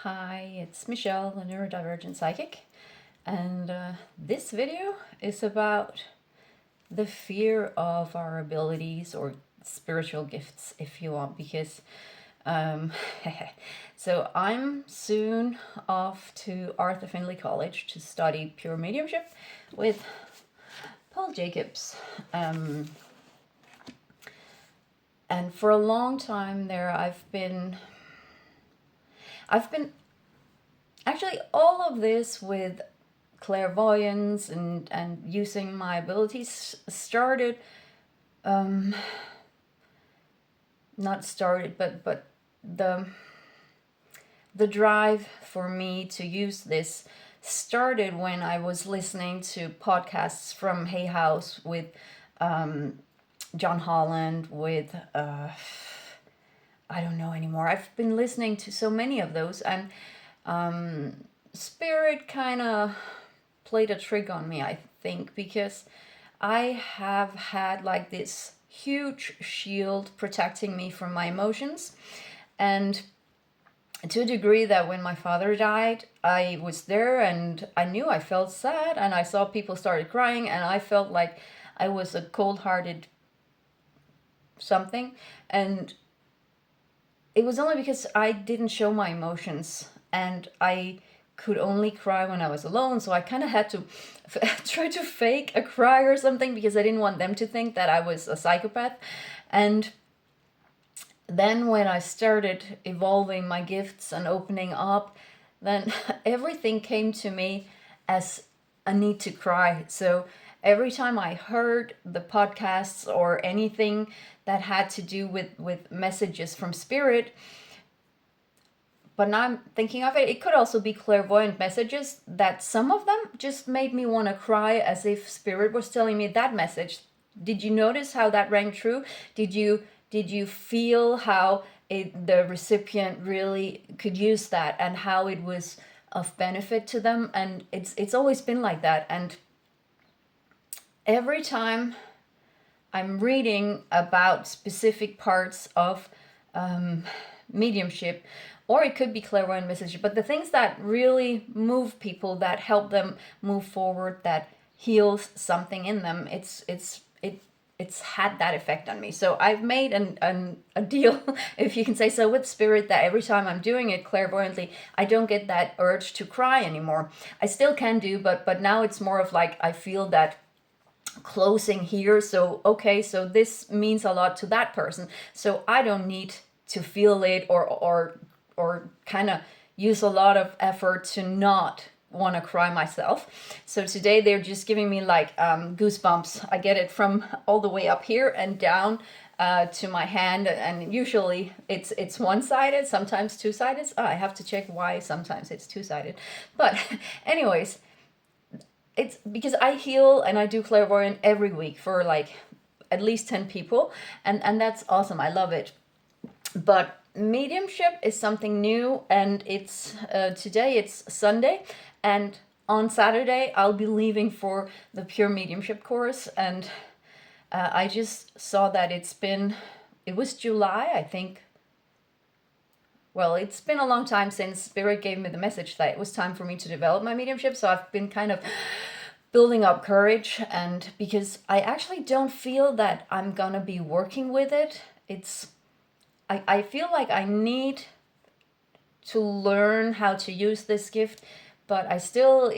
Hi, it's Michelle, the neurodivergent psychic, and this video is about the fear of our abilities or spiritual gifts, if you want, because um, so I'm soon off to Arthur Findlay College to study pure mediumship with Paul Jacobs. And for a long time there, I've been actually all of this with clairvoyance and using my abilities started, not started, but the the drive for me to use this started when I was listening to podcasts from Hay House with John Holland, with I don't know anymore. I've been listening to so many of those, and Spirit kind of played a trick on me, I think, because I have had like this huge shield protecting me from my emotions. And to a degree that when my father died, I was there and I knew I felt sad, and I saw people started crying, and I felt like I was a cold-hearted something. And it was only because I didn't show my emotions, and I could only cry when I was alone. So I kind of had to try to fake a cry or something because I didn't want them to think that I was a psychopath. And then when I started evolving my gifts and opening up, then everything came to me as a need to cry. So every time I heard the podcasts or anything that had to do with messages from Spirit, but now I'm thinking of it, it could also be clairvoyant messages that some of them just made me want to cry, as if Spirit was telling me that message. Did you notice how that rang true? Did you feel how the recipient really could use that, and how it was of benefit to them? And it's always been like that. And every time I'm reading about specific parts of mediumship, or it could be clairvoyant message, but the things that really move people, that help them move forward, that heals something in them, it's had that effect on me. So I've made a deal, if you can say so, with Spirit, that every time I'm doing it clairvoyantly, I don't get that urge to cry anymore. I still can do, but now it's more of like I feel that closing here. So okay, so this means a lot to that person, so I don't need to feel it or kind of use a lot of effort to not want to cry myself. So today they're just giving me like goosebumps. I get it from all the way up here and down to my hand, and usually it's one-sided, sometimes two-sided. I have to check why sometimes it's two-sided, but anyways, it's because I heal and I do clairvoyant every week for like at least 10 people, and that's awesome. I love it. But mediumship is something new, and it's today it's Sunday, and on Saturday I'll be leaving for the pure mediumship course. And I just saw that it was July, I think. Well, it's been a long time since Spirit gave me the message that it was time for me to develop my mediumship, so I've been kind of building up courage. And because I actually don't feel that I'm gonna be working with it, I feel like I need to learn how to use this gift, but I still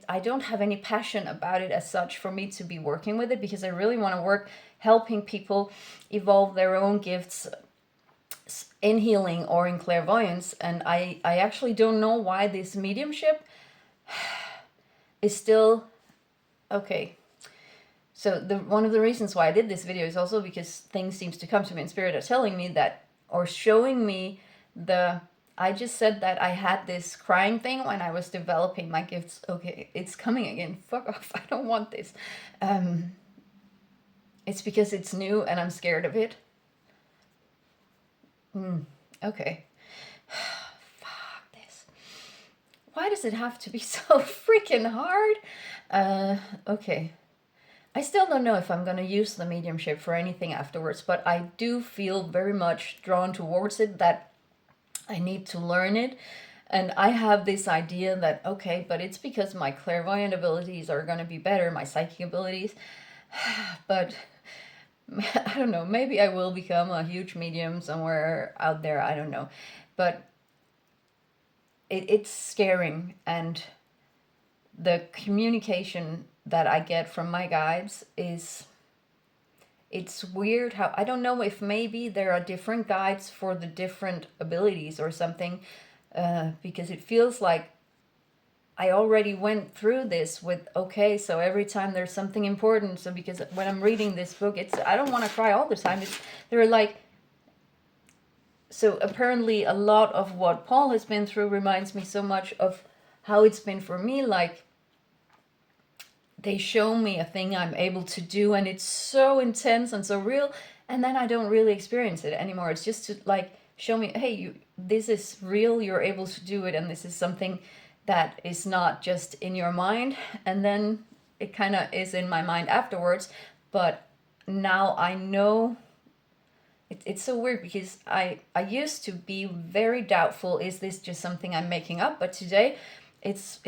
I don't have any passion about it as such for me to be working with it, because I really want to work helping people evolve their own gifts in healing or in clairvoyance. And I actually don't know why this mediumship is still okay. So one of the reasons why I did this video is also because things seems to come to me in Spirit are telling me that, or showing me I just said that I had this crying thing when I was developing my gifts. Okay, it's coming again. Fuck off. I don't want this. It's because it's new and I'm scared of it. Okay. Fuck this. Why does it have to be so freaking hard? Okay. I still don't know if I'm going to use the mediumship for anything afterwards, but I do feel very much drawn towards it, that I need to learn it. And I have this idea that, okay, but it's because my clairvoyant abilities are going to be better, my psychic abilities. But I don't know, maybe I will become a huge medium somewhere out there, I don't know. But it's scaring, and the communication that I get from my guides is, it's weird how, I don't know if maybe there are different guides for the different abilities or something, because it feels like I already went through this with, okay, so every time there's something important, so because when I'm reading this book, it's, I don't want to cry all the time. They're like, so apparently a lot of what Paul has been through reminds me so much of how it's been for me. Like, they show me a thing I'm able to do, and it's so intense and so real, and then I don't really experience it anymore. It's just to like show me, hey, this is real, you're able to do it, and this is something that is not just in your mind. And then it kind of is in my mind afterwards, but now I know. It's so weird because I used to be very doubtful, is this just something I'm making up? But today it's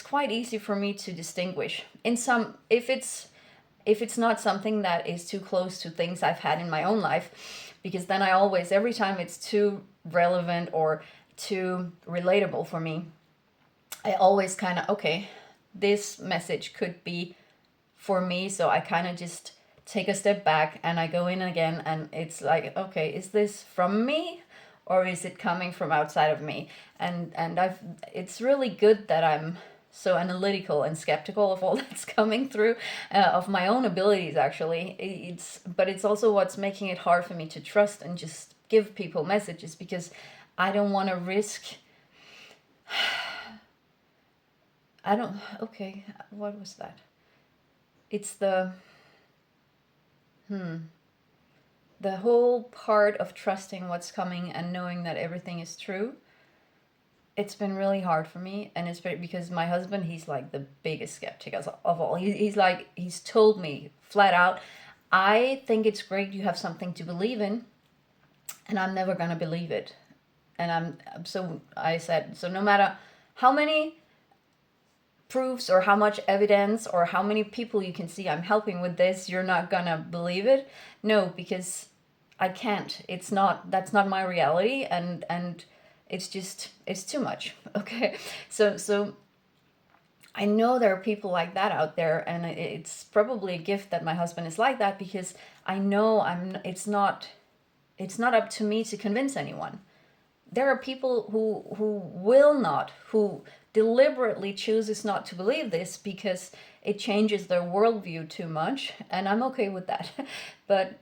quite easy for me to distinguish in some, if it's not something that is too close to things I've had in my own life, because then I always, every time it's too relevant or too relatable for me, I always kind of, okay, this message could be for me. So I kind of just take a step back and I go in again, and it's like, okay, is this from me or is it coming from outside of me? And it's really good that I'm so analytical and skeptical of all that's coming through, of my own abilities actually. But it's also what's making it hard for me to trust and just give people messages, because I don't want to risk. I don't, okay, what was that? It's the whole part of trusting what's coming and knowing that everything is true. It's been really hard for me, and it's because my husband, he's like the biggest skeptic of all. He's told me flat out, I think it's great you have something to believe in, and I'm never gonna believe it. And I said, so no matter how many proofs or how much evidence or how many people you can see I'm helping with this, you're not gonna believe it? No, because I can't. That's not my reality, and it's too much. Okay. So I know there are people like that out there, and it's probably a gift that my husband is like that, because I know it's not up to me to convince anyone. There are people who deliberately chooses not to believe this because it changes their worldview too much, and I'm okay with that. But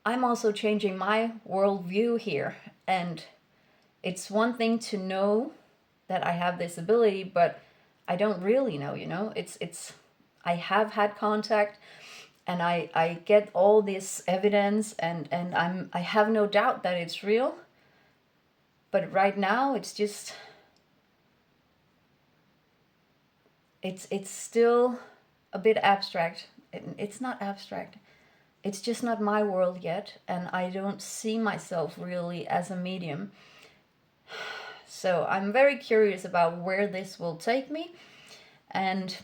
I'm also changing my worldview here, and it's one thing to know that I have this ability, but I don't really know, it's I have had contact, and I get all this evidence, and I have no doubt that it's real. But right now it's just, it's still a bit abstract. It's not abstract. It's just not my world yet, and I don't see myself really as a medium. So I'm very curious about where this will take me, and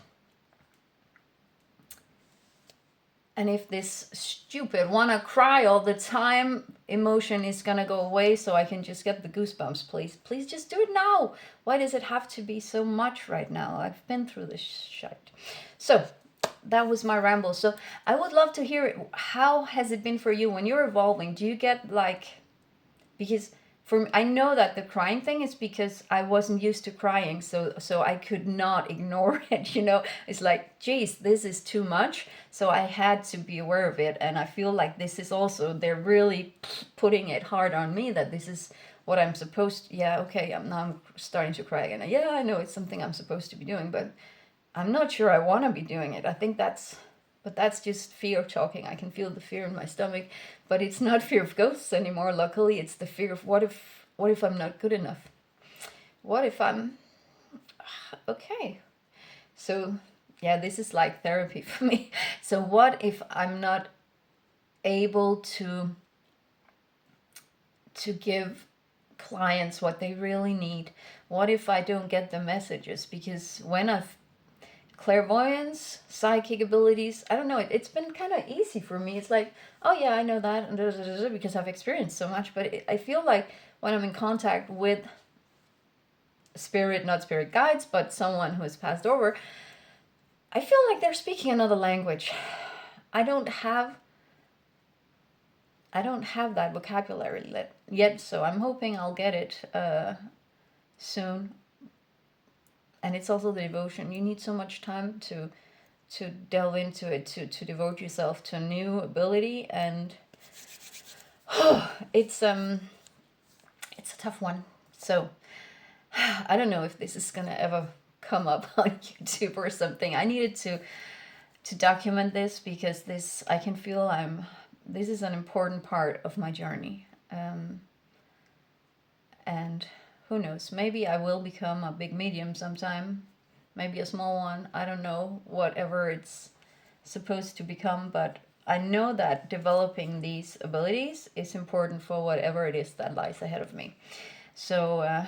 if this stupid wanna cry all the time emotion is gonna go away, so I can just get the goosebumps, please just do it now. Why does it have to be so much right now? I've been through this shit. So that was my ramble. So I would love to hear it. How has it been for you when you're evolving? Do you get like, because I know that the crying thing is because I wasn't used to crying, so I could not ignore it. It's like, geez, this is too much. So I had to be aware of it, and I feel like this is also, they're really putting it hard on me that this is what I'm supposed to. Yeah, okay, I'm starting to cry again. Yeah, I know it's something I'm supposed to be doing, but I'm not sure I want to be doing it. I think that's just fear talking. I can feel the fear in my stomach, but it's not fear of ghosts anymore. Luckily, it's the fear of what if I'm not good enough? What if I'm okay? So yeah, this is like therapy for me. So what if I'm not able to give clients what they really need? What if I don't get the messages? Because when I've clairvoyance, psychic abilities, I don't know, it's been kind of easy for me. It's like, oh yeah, I know that, and because I've experienced so much. But I feel like when I'm in contact with spirit, not spirit guides, but someone who has passed over, I feel like they're speaking another language. I don't have that vocabulary yet, so I'm hoping I'll get it soon. And it's also the devotion. You need so much time to delve into it, to devote yourself to a new ability, and it's a tough one. So I don't know if this is gonna ever come up on YouTube or something. I needed to document this because I can feel this is an important part of my journey. And who knows, maybe I will become a big medium sometime, maybe a small one, I don't know, whatever it's supposed to become, but I know that developing these abilities is important for whatever it is that lies ahead of me. So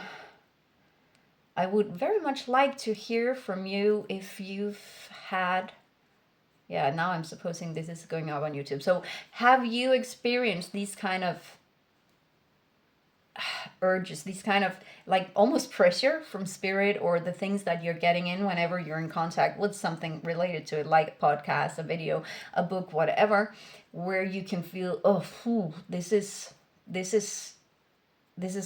I would very much like to hear from you if you've had, yeah, now I'm supposing this is going up on YouTube. So have you experienced these kind of urges, these kind of like almost pressure from spirit, or the things that you're getting in whenever you're in contact with something related to it, like a podcast, a video, a book, whatever, where you can feel, oh, this is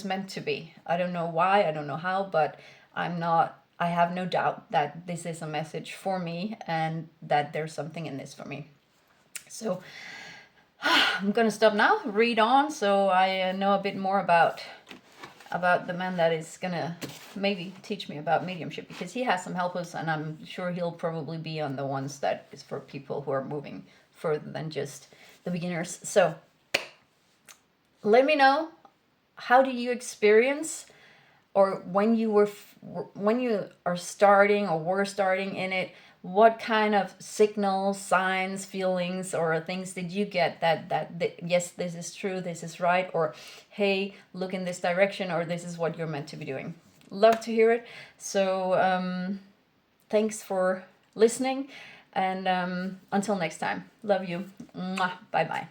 meant to be. I don't know why, I don't know how, but I have no doubt that this is a message for me and that there's something in this for me. So I'm gonna stop now, read on, so I know a bit more about the man that is gonna maybe teach me about mediumship, because he has some helpers, and I'm sure he'll probably be on the ones that is for people who are moving further than just the beginners. So let me know, how do you experience, or when you are starting or were starting in it, what kind of signals, signs, feelings, or things did you get that yes, this is true, this is right, or hey, look in this direction, or this is what you're meant to be doing? Love to hear it. So thanks for listening, and until next time, love you. Mwah. Bye bye.